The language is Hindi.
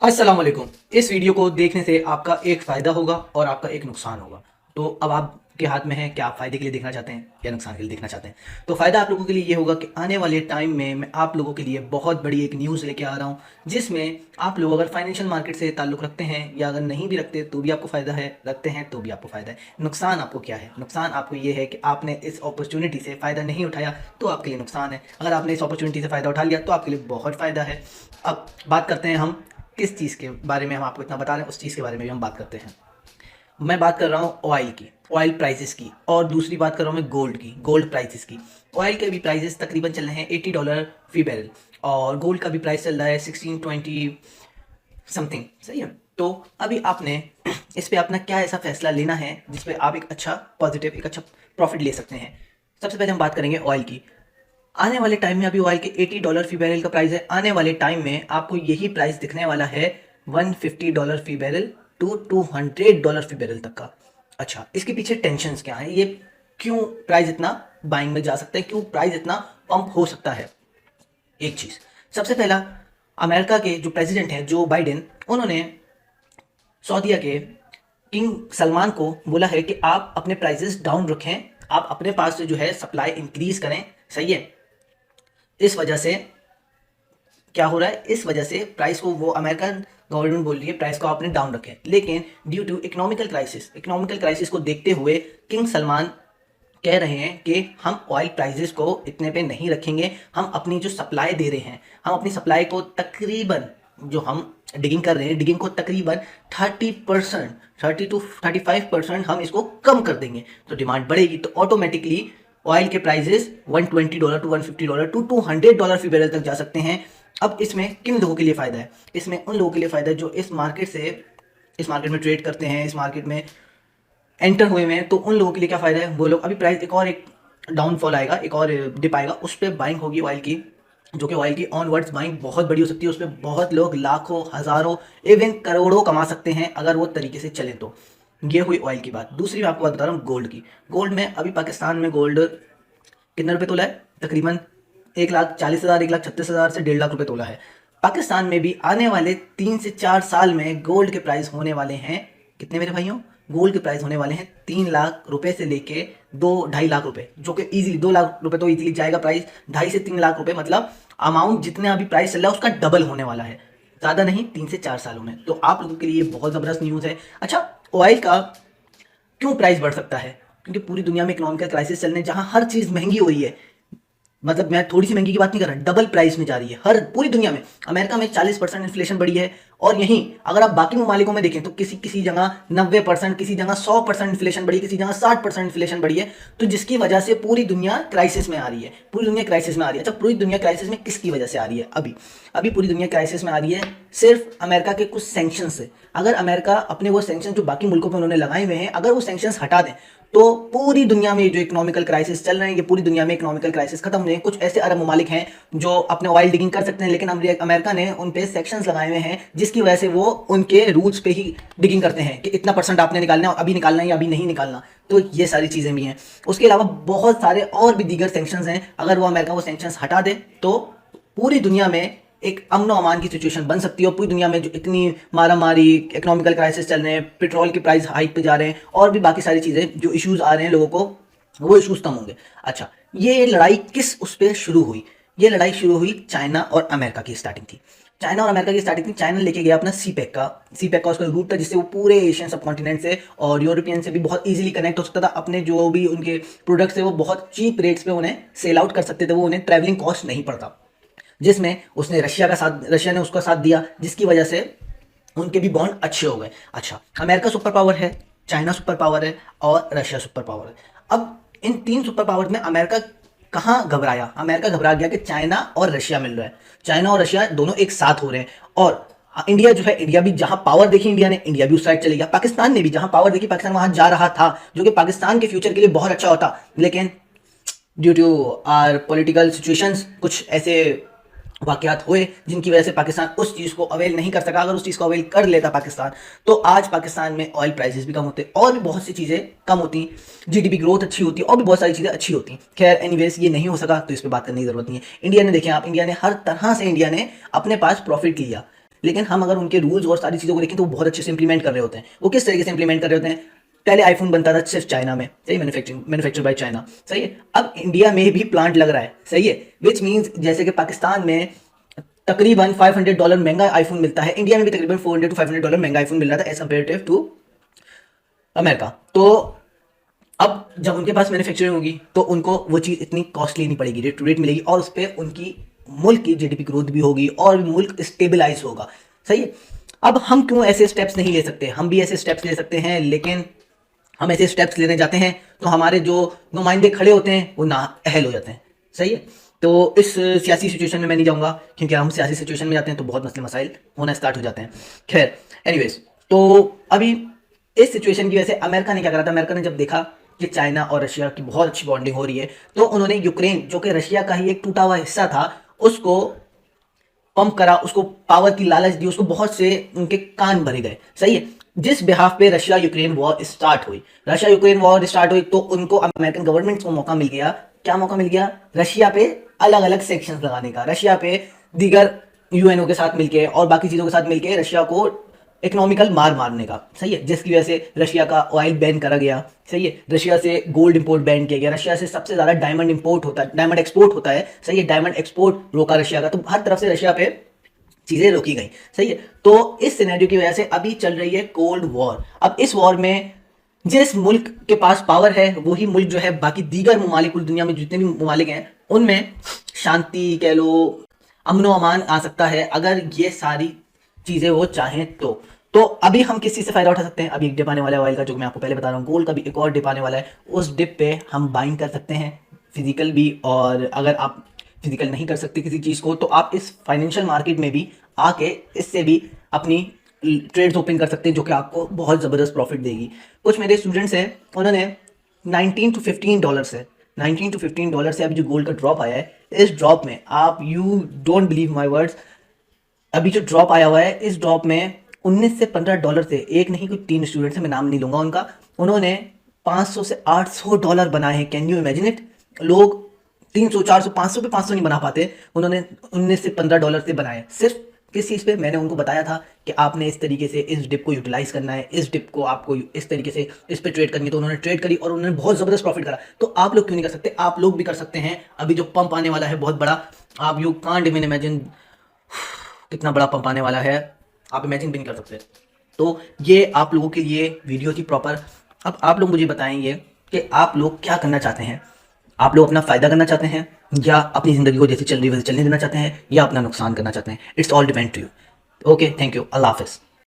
अस्सलाम वालेकुम। इस वीडियो को देखने से आपका एक फ़ायदा होगा और आपका एक नुकसान होगा। तो अब आपके हाथ में है कि आप फ़ायदे के लिए देखना चाहते हैं या नुकसान के लिए देखना चाहते हैं। तो फ़ायदा आप लोगों के लिए ये होगा कि आने वाले टाइम में मैं आप लोगों के लिए बहुत बड़ी एक न्यूज़ लेके आ रहा हूँ, जिसमें आप लोग अगर फाइनेंशियल मार्केट से ताल्लुक़ रखते हैं या अगर नहीं भी रखते तो भी आपको फ़ायदा है, रखते हैं तो भी आपको फ़ायदा है। नुकसान आपको क्या है? नुकसान आपको ये है कि आपने इस अपॉर्चुनिटी से फ़ायदा नहीं उठाया तो आपके लिए नुकसान है। अगर आपने इस अपॉर्चुनिटी से फ़ायदा उठा लिया तो आपके लिए बहुत फ़ायदा है। अब बात करते हैं हम किस चीज़ के बारे में हम आपको इतना बता रहे हैं, उस चीज़ के बारे में भी हम बात करते हैं। मैं बात कर रहा हूँ ऑयल की, ऑयल प्राइसेस की, और दूसरी बात कर रहा हूँ मैं गोल्ड की, गोल्ड प्राइसेस की। ऑयल के भी प्राइसेस तकरीबन चल रहे हैं $80 फी बैरल, और गोल्ड का भी प्राइस चल रहा है 1620 समथिंग। सही है। तो अभी आपने इस पे अपना क्या ऐसा फैसला लेना है जिस पे आप एक अच्छा पॉजिटिव, एक अच्छा प्रॉफिट ले सकते हैं। सबसे पहले हम बात करेंगे ऑयल की। आने वाले टाइम में अभी ऑयल के $80 फी बैरल का प्राइस है। आने वाले टाइम में आपको यही प्राइस दिखने वाला है $150 फी बैरल टू $200 फी बैरल तक का। अच्छा, इसके पीछे टेंशंस क्या है? ये क्यों प्राइस इतना बाइंग में जा सकता है, क्यों प्राइस इतना पंप हो सकता है? एक चीज, सबसे पहला, अमेरिका के जो प्रेसिडेंट हैं जो बाइडेन, उन्होंने सऊदीया के किंग सलमान को बोला है कि आप अपने प्राइसेस डाउन रखें, आप अपने पास से जो है सप्लाई इंक्रीज करें। सही है। इस वजह से क्या हो रहा है, इस वजह से प्राइस को वो अमेरिकन गवर्नमेंट बोल रही है प्राइस को आपने डाउन रखें, लेकिन ड्यू टू इकोनॉमिकल क्राइसिस को देखते हुए किंग सलमान कह रहे हैं कि हम ऑयल प्राइसेस को इतने पे नहीं रखेंगे। हम अपनी जो सप्लाई दे रहे हैं, हम अपनी सप्लाई को तकरीबन, जो हम डिगिंग कर रहे हैं, डिगिंग को तकरीबन 30%, 30 to 35% हम इसको कम कर देंगे। तो डिमांड बढ़ेगी तो ऑटोमेटिकली ऑयल के प्राइसेस $120 टू $150 टू $200 फी बैरल तक जा सकते हैं। अब इसमें किन लोगों के लिए फ़ायदा है? इसमें उन लोगों के लिए फ़ायदा है जो इस मार्केट में ट्रेड करते हैं, इस मार्केट में एंटर हुए हैं। तो उन लोगों के लिए क्या फ़ायदा है? वो लोग अभी प्राइस एक डाउनफॉल आएगा, एक और डिप आएगा, उस पर बाइंग होगी ऑयल की, जो कि ऑयल की ऑनवर्ड्स बाइंग बहुत बड़ी हो सकती है। उस पर बहुत लोग लाखों, हज़ारों, इवन करोड़ों कमा सकते हैं अगर वो तरीके से चले तो। ये हुई ऑयल की बात। दूसरी मैं आपको बात बता रहा हूँ गोल्ड की। गोल्ड में अभी पाकिस्तान में गोल्ड कितने रुपए तोला है? तकरीबन 1,40,000, 1,36,000 से 1.5 लाख रुपए तोला है। पाकिस्तान में भी आने वाले 3 से 4 साल में गोल्ड के प्राइस होने वाले हैं कितने मेरे भाइयों? गोल्ड के प्राइस होने वाले हैं 3 लाख रुपए से लेके 2-2.5 लाख रुपए, जो कि इजीली 2 लाख रुपए तो इजीली जाएगा प्राइस। 2.5 से 3 लाख रुपए मतलब अमाउंट जितने अभी प्राइस चल रहा है उसका डबल होने वाला है। ज़्यादा नहीं, 3 से 4 सालों में। तो आप लोगों के लिए ये बहुत ज़बरदस्त न्यूज़ है। अच्छा, ऑयल का क्यों प्राइस बढ़ सकता है? क्योंकि पूरी दुनिया में इकोनॉमिकल क्राइसिस चल रहे हैं, जहां हर चीज महंगी हो रही है। मतलब मैं थोड़ी सी महंगी की बात नहीं कर रहा, डबल प्राइस में जा रही है हर पूरी दुनिया में। अमेरिका में 40% इन्फ्लेशन बढ़ी है, और यहीं अगर आप बाकी ममालिकों में देखें तो किसी किसी जगह 90%, किसी जगह 100% इन्फ्लेशन बढ़ी है, किसी जगह 60% इन्फ्लेशन बढ़ी है। तो जिसकी वजह से पूरी दुनिया क्राइसिस में आ रही है, पूरी दुनिया क्राइसिस में आ रही है। अच्छा, पूरी दुनिया क्राइसिस में किसकी वजह से आ रही है? अभी अभी पूरी दुनिया क्राइसिस में आ रही है सिर्फ अमेरिका के कुछ सैंक्शन से। अगर अमेरिका अपने वो सैंक्शन जो बाकी मुल्कों पर उन्होंने लगाए हुए हैं, अगर वो सैंक्शन हटा दें तो पूरी दुनिया में जो इकोनॉमिकल क्राइसिस चल रहे हैं, ये पूरी दुनिया में इकोनॉमिकल क्राइसिस खत्म हो जाएंगे। कुछ ऐसे अरब ममालिक हैं जो अपने ऑयल डिगिंग कर सकते हैं, लेकिन अमेरिका ने उन पे सेक्शंस लगाए हुए हैं, जिसकी वजह से वो उनके रूल्स पे ही डिगिंग करते हैं कि इतना परसेंट आपने निकालना है, अभी निकालना है या अभी नहीं निकालना। तो ये सारी चीज़ें भी हैं। उसके अलावा बहुत सारे और भी दीगर सेंक्शंस हैं। अगर वो अमेरिका वो सेंक्शंस हटा दे तो पूरी दुनिया में एक अमन अमान की सिचुएशन बन सकती है। और पूरी दुनिया में जो इतनी मारा मारी, इकोनॉमिकल क्राइसिस चल रहे हैं, पेट्रोल के प्राइस हाइक पे जा रहे हैं, और भी बाकी सारी चीज़ें जो इश्यूज आ रहे हैं लोगों को, वो इश्यूज कम होंगे। अच्छा, ये लड़ाई किस उस पर शुरू हुई? ये लड़ाई शुरू हुई चाइना और अमेरिका की स्टार्टिंग थी। चाइना और अमेरिका की स्टार्टिंग थी। चाइना लेके गया अपना सी पैक का उसका रूट था, जिससे वो पूरे एशियन सब कॉन्टिनेंट से और यूरोपियन से भी बहुत इजीली कनेक्ट हो सकता था। अपने जो भी उनके प्रोडक्ट्स थे वो बहुत चीप रेट्स पे उन्हें सेल आउट कर सकते थे, वो उन्हें ट्रैवलिंग कॉस्ट नहीं पड़ता। जिसमें उसने रशिया ने उसका साथ दिया, जिसकी वजह से उनके भी बॉन्ड अच्छे हो गए। अच्छा, अमेरिका सुपर पावर है, चाइना सुपर पावर है, और रशिया सुपर पावर है। अब इन तीन सुपर पावर में अमेरिका कहाँ घबराया? अमेरिका घबरा गया कि चाइना और रशिया मिल रहा है, चाइना और रशिया दोनों एक साथ हो रहे हैं। और इंडिया जो है, इंडिया भी जहां पावर देखी इंडिया भी उस साइड चले गया। पाकिस्तान ने भी जहां पावर देखी, पाकिस्तान वहां जा रहा था, जो कि पाकिस्तान के फ्यूचर के लिए बहुत अच्छा होता। लेकिन due to our political situations कुछ ऐसे वाकयात हुए जिनकी वजह से पाकिस्तान उस चीज़ को अवेल नहीं कर सका। अगर उस चीज़ को अवेल कर लेता पाकिस्तान, तो आज पाकिस्तान में ऑयल प्राइसेस भी कम होते और भी बहुत सी चीज़ें कम होती, जीडीपी ग्रोथ अच्छी होती और भी बहुत सारी चीज़ें अच्छी होती। खैर एनीवेज, ये नहीं हो सका तो इस पर बात करने की जरूरत नहीं है। इंडिया ने, देखें आप, इंडिया ने हर तरह से इंडिया ने अपने पास प्रॉफिट लिया। लेकिन हम अगर उनके रूल्स और सारी चीज़ों को देखें तो वो बहुत अच्छे से इंप्लीमेंट कर रहे होते हैं। वो किस तरीके से इंप्लीमेंट कर रहे होते हैं? पहले आईफोन बनता था सिर्फ चाइना में, सही, मैन्युफैक्चर बाय चाइना, सही है। अब इंडिया में भी प्लांट लग रहा है, सही है, विच मीन्स जैसे कि पाकिस्तान में तकरीबन $500 महंगा आईफोन मिलता है, इंडिया में भी तकरीबन $400 to $500 महंगा आईफोन मिल रहा था एज कम्पेरेटिव टू अमेरिका। तो अब जब उनके पास मैन्युफैक्चरिंग होगी तो उनको वो चीज़ इतनी कॉस्टली नहीं पड़ेगी, रेट टू रेट मिलेगी, और उस पर उनकी मुल्क की जीडीपी ग्रोथ भी होगी और मुल्क स्टेबलाइज होगा, सही है। अब हम क्यों ऐसे स्टेप्स नहीं ले सकते? हम भी ऐसे स्टेप्स ले सकते हैं, लेकिन हम ऐसे स्टेप्स लेने जाते हैं तो हमारे जो नुमाइंदे खड़े होते हैं वो नाअहल हो जाते हैं, सही है। तो इस सियासी सिचुएशन में मैं नहीं जाऊंगा, क्योंकि हम सियासी सिचुएशन में जाते हैं तो बहुत मसले मसाइल होना स्टार्ट हो जाते हैं। खैर, एनीवेज, तो अभी इस सिचुएशन की वजह से अमेरिका ने क्या करा था? अमेरिका ने जब देखा कि चाइना और रशिया की बहुत अच्छी बॉन्डिंग हो रही है, तो उन्होंने यूक्रेन, जो कि रशिया का ही एक टूटा हुआ हिस्सा था, उसको पंप करा, उसको पावर की लालच दी, उसको बहुत से उनके कान भरे गए, सही है। जिस बिहाफ पे रशिया यूक्रेन वॉर स्टार्ट हुई, तो उनको अमेरिकन गवर्नमेंट को मौका मिल गया। क्या मौका मिल गया? रशिया पे अलग अलग सेक्शंस लगाने का, रशिया पे दीगर यूएनओ के साथ मिलके और बाकी चीजों के साथ मिलके रशिया को इकोनॉमिकल मार मारने का, सही है, जिसकी वजह से रशिया का ऑयल बैन करा गया, सही है, रशिया से गोल्ड इंपोर्ट बैन किया गया, रशिया से सबसे ज्यादा डायमंड एक्सपोर्ट होता है, सही है, डायमंड एक्सपोर्ट रोका रशिया का। तो हर तरफ से रशिया पे चीजें रोकी गई, सही है। तो इस सिनेरियो की वजह से अभी चल रही है कोल्ड वॉर। अब इस वॉर में जिस मुल्क के पास पावर है वही मुल्क जो है बाकी दीगर ममालिक, दुनिया में जितने भी ममालिक हैं उनमें शांति कह लो, अमनो अमान आ सकता है, अगर ये सारी चीजें वो चाहें तो अभी हम किस चीज से फायदा उठा सकते हैं? अभी एक डिप आने वाला है ऑयल का, जो मैं आपको पहले बता रहा हूँ, गोल्ड का भी एक और डिप आने वाला है, उस डिप पे हम बाइंग कर सकते हैं फिजिकल भी, और अगर आप फिजिकल नहीं कर सकते किसी चीज को तो आप इस फाइनेंशियल मार्केट में भी आके इससे भी अपनी ट्रेड्स ओपन कर सकते हैं, जो कि आपको बहुत ज़बरदस्त प्रॉफिट देगी। कुछ मेरे स्टूडेंट्स हैं, उन्होंने $19 to $15 से अभी जो गोल्ड का ड्रॉप आया है, इस ड्रॉप में आप, you don't believe my words, अभी जो ड्रॉप आया हुआ है इस ड्रॉप में $19 से $15 से, एक नहीं कोई 3 स्टूडेंट्स हैं, मैं नाम नहीं लूंगा उनका, उन्होंने $500 से $800 बनाए हैं। Can you imagine it? लोग 300, 400, 500 पे 500 नहीं बना पाते, उन्होंने $19 से $15 से बनाए। सिर्फ किस चीज़ पे? मैंने उनको बताया था कि आपने इस तरीके से इस डिप को यूटिलाइज करना है, इस डिप को आपको इस तरीके से इस पे ट्रेड करनी है, तो उन्होंने ट्रेड करी और उन्होंने बहुत ज़बरदस्त प्रॉफिट करा। तो आप लोग क्यों नहीं कर सकते? आप लोग भी कर सकते हैं। अभी जो पंप आने वाला है बहुत बड़ा, आप यू कांट इवन इमेजिन कितना बड़ा पंप आने वाला है, आप इमेजिन भी नहीं कर सकते। तो ये आप लोगों के लिए वीडियो थी प्रॉपर। अब आप लोग मुझे बताएंगे कि आप लोग क्या करना चाहते हैं? आप लोग अपना फायदा करना चाहते हैं, या अपनी जिंदगी को जैसे चल रही है वैसे चलने देना चाहते हैं, या अपना नुकसान करना चाहते हैं? It's all depend to you. Okay, thank you, अल्लाह हाफिज़।